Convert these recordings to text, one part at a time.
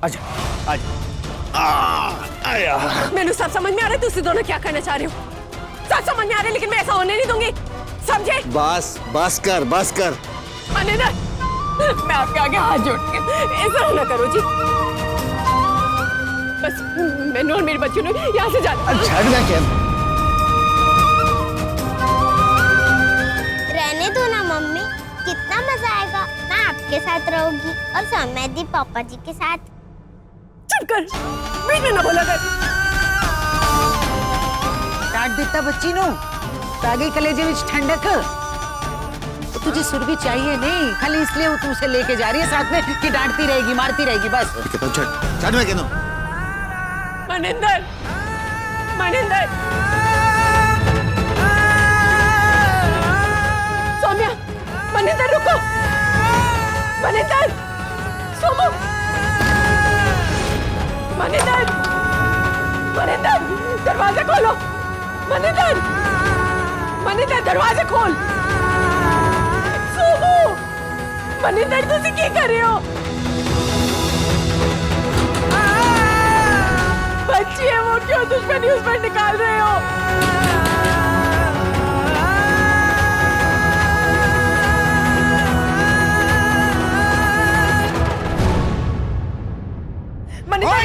आजा आजा। आया। मैंने सब समझ में आ रहा है तुझसे दोनों क्या करना चाह रहे हो। सब समझ में आ रहा है, लेकिन मैं ऐसा होने नहीं दूंगी, समझे? बस बस कर। मनिंदर, मैं आपके आगे हाथ जोड़ती हूँ, ऐसा ना करो जी। बस मैंने और मेरे बच्चों ने यहाँ से जाना। छड़ना क्या? रहने दो ना मम्मी, कितना मजा आएगा। मैं आपके साथ रहूंगी और सौम्या दी पापा जी के साथ। चुप कर, बीच में ना बोला कर। डांट देता बच्ची नो, तागे कलेजे में ठंडक। तो तुझे सुरभि चाहिए नहीं, खाली इसलिए वो तुमसे लेके जा रही है साथ में कि डांटती रहेगी, मारती रहेगी बस। छड़ मैं कहना। मनिंदर, मनिंदर, सौम्या, मनिंदर रुको, मनिंदर, सोमू, मनिंदर, मनिंदर, दरवाजा खोलो, मनिंदर, मनिंदर दरवाजा खोल, सोमू, मनिंदर तुसी क्या कर रहे हो? बच्ची है वो, क्यों दुश्मनी उस पर निकाल रहे हो?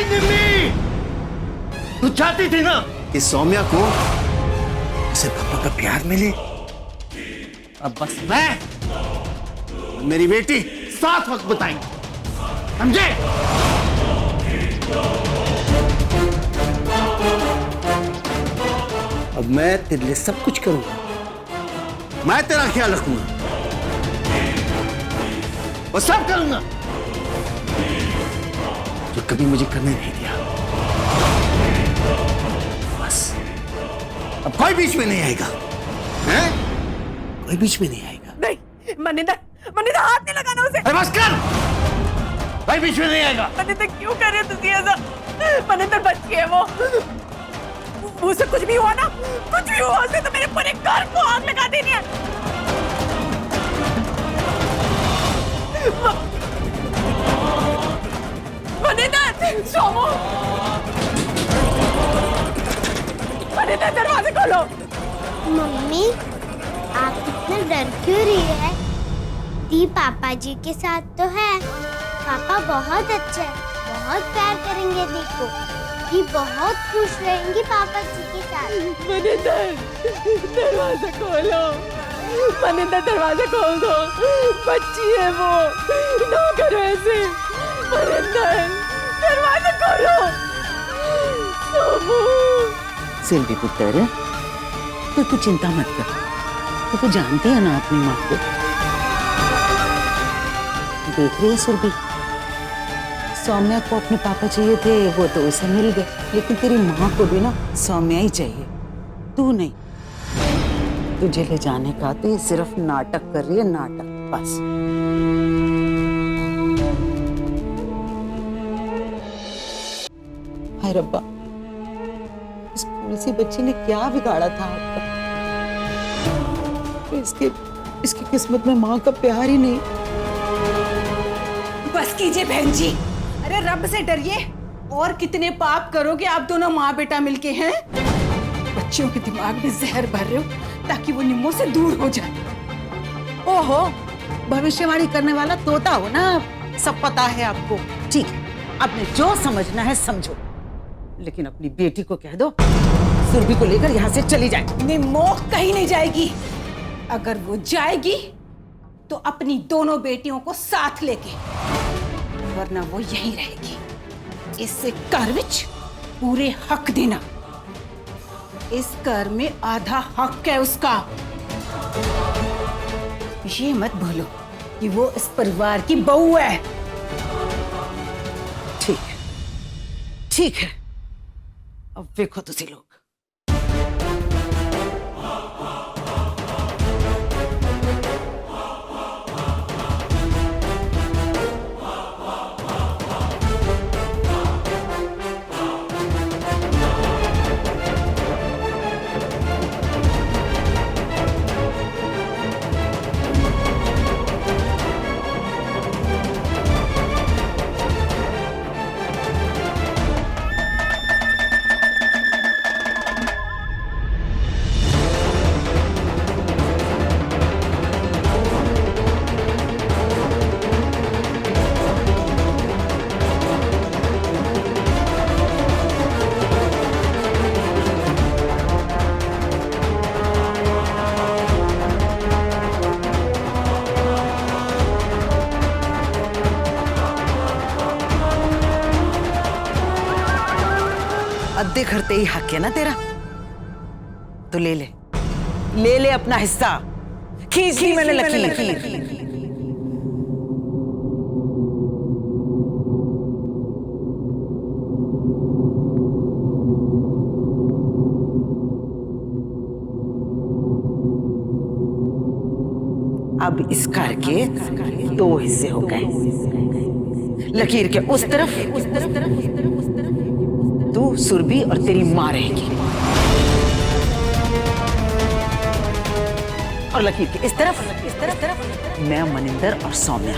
दिल्ली, तू चाहती थी ना कि सौम्या को उसे पापा का प्यार मिले। अब बस मैं मेरी बेटी साथ वक्त बताएंगे, समझे? अब मैं तेरे लिए सब कुछ करूंगा, मैं तेरा ख्याल रखूंगा वो सब करूंगा जो कभी मुझे करने नहीं दिया। बस अब कोई बीच में नहीं आएगा, हैं? कोई बीच में नहीं आएगा। नहीं, मनिंदर, मनिंदर हाथ नहीं लगाना उसे। अरे बस कर, कोई बीच में नहीं आएगा। मनिंदर क्यों कर रहे हो तुम ऐसा? मनिंदर बच्ची है वो, उसे कुछ भी हुआ ना, कुछ भी हुआ उसे तो मेरे पूरे घर को आग लगा देनी है। मनिंदर, सोमू, मनिंदर दरवाजे खोलो। मम्मी, आप इतना डर क्यों रही है? दी पापा जी के साथ तो है। पापा बहुत अच्छे हैं, बहुत प्यार करेंगे दी को। दी बहुत खुश रहेंगी पापा जी के साथ। मनिंदर, दरवाजा खोलो, मनिंदर दरवाजा खोल दो, बच्ची है वो, ना करो ऐसे। मनिंदर दरवाजा खोलो। सोमू, सिल्वी पुत्र, तू चिंता मत कर, तू जानती है ना अपनी माँ को। देख रही है सुरभि, सौम्या को अपने पापा चाहिए थे, वो तो उसे मिल गए, लेकिन तेरी माँ को भी ना सौम्या ही चाहिए, तू नहीं। तुझे ले जाने का तो ये सिर्फ नाटक कर रही है, नाटक बस। हाय रब्बा, इस भोली सी बच्ची ने क्या बिगाड़ा था आपका? इसकी किस्मत में माँ का प्यार ही नहीं। बस कीजिए बहन जी, अरे रब से डरिए। और कितने पाप करोगे आप दोनों माँ बेटा मिलके हैं? बच्चियों के दिमाग में जहर भर रहे हो ताकि वो निम्मों से दूर हो जाए। ओहो, भविष्यवाणी करने वाला तोता हो ना, सब पता है आपको। ठीक है, आपने जो समझना है समझो, लेकिन अपनी बेटी को कह दो सुरभि को लेकर यहाँ से चली जाए। निम्मो कहीं नहीं जाएगी। अगर वो जाएगी तो अपनी दोनों बेटियों को साथ लेके, वरना वो यहीं रहेगी। इससे घर विच पूरे हक देना। इस घर में आधा हक है उसका। ये मत भूलो कि वो इस परिवार की बहू है। ठीक है, ठीक है, अब देखो तुसी लोग। देख करते ही हक है ना तेरा, तो ले ले, ले ले अपना हिस्सा। खींच ली मैंने लकीर। अब इस घर के 2 हिस्से हो गए, लकीर के उस तरफ तू, सुरभि और तेरी मां रहेगी, और लकीर के इस तरफ मैं, मनिंदर और सौम्या।